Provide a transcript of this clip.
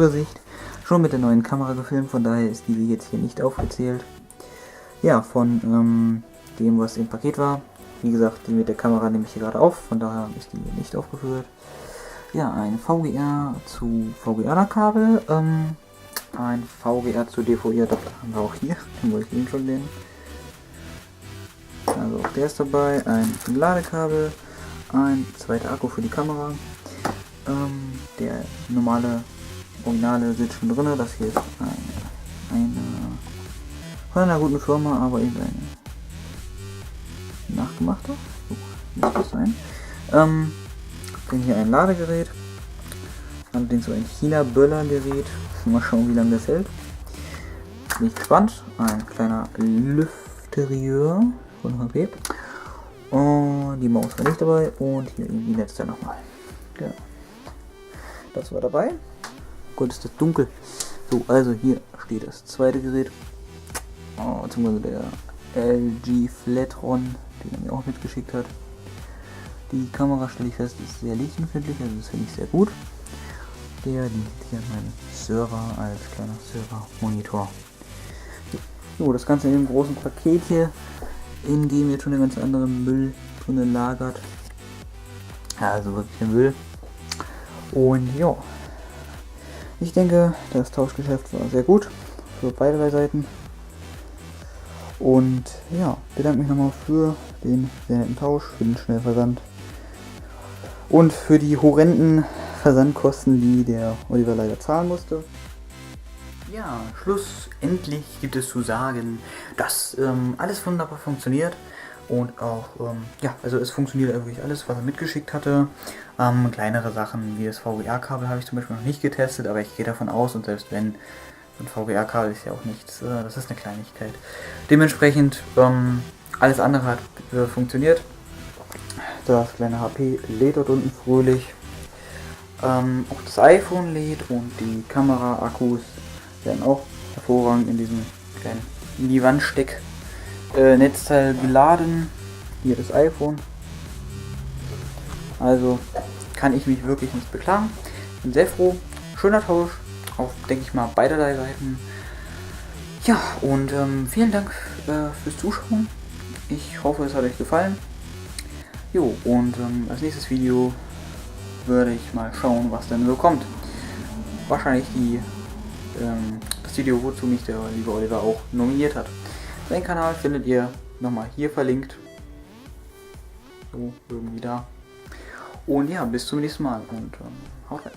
Übersicht schon mit der neuen Kamera gefilmt, von daher ist diese jetzt hier nicht aufgezählt. Ja, von dem, was im Paket war. Wie gesagt, die mit der Kamera nehme ich hier gerade auf, von daher ist die hier nicht aufgeführt. Ja, ein VGA zu VGA-Kabel, ein VGA zu DVI-Adapter haben wir auch hier, den wollte ich Ihnen schon nennen. Also auch der ist dabei, ein Ladekabel, ein zweiter Akku für die Kamera, der normale, originale sitzt schon drin, das hier ist eine von einer guten Firma, aber eben eine nachgemachte, so muss das sein. Dann hier ein Ladegerät, allerdings so ein China-Böller-Gerät, mal schauen wie lange das hält. Bin ich gespannt, ein kleiner Lüfterieur von HP. Und die Maus war nicht dabei und hier irgendwie Netzteil nochmal. Genau. Das war dabei. Gott, ist das dunkel. So, also hier steht das zweite Gerät. Beziehungsweise der LG Flatron, den er mir auch mitgeschickt hat. Die Kamera, stelle ich fest, ist sehr lichtempfindlich, also das finde ich sehr gut. Der dient hier an meinem Server als kleiner Server-Monitor. So, das Ganze in dem großen Paket hier, in dem jetzt schon der ganze andere Müll drin lagert. Also wirklich der Müll. Und ja, ich denke, das Tauschgeschäft war sehr gut für beide Seiten. Und ja, bedanke mich nochmal für den sehr netten Tausch, für den schnellen Versand und für die horrenden Versandkosten, die der Oliver leider zahlen musste. Ja, schlussendlich gibt es zu sagen, dass alles wunderbar funktioniert und auch, ja, also es funktioniert wirklich alles, was er mitgeschickt hatte. Kleinere Sachen wie das VGA-Kabel habe ich zum Beispiel noch nicht getestet, aber ich gehe davon aus, und selbst wenn, ein VGA-Kabel ist ja auch nichts, das ist eine Kleinigkeit. Dementsprechend, alles andere hat funktioniert. Das kleine HP lädt dort unten fröhlich. Auch das iPhone lädt und die Kamera-Akkus werden auch hervorragend in diesem kleinen in die Wand steck Netzteil geladen. Hier das iPhone. Also kann ich mich wirklich nicht beklagen. Bin sehr froh. Schöner Tausch. Auf, denke ich mal, beiderlei Seiten. Ja, und vielen Dank fürs Zuschauen. Ich hoffe, es hat euch gefallen. Jo, und als nächstes Video würde ich mal schauen, was denn so kommt. Wahrscheinlich das Video, wozu mich der liebe Oliver auch nominiert hat. Seinen Kanal findet ihr nochmal hier verlinkt. So, irgendwie da. Und ja, bis zum nächsten Mal und haut rein.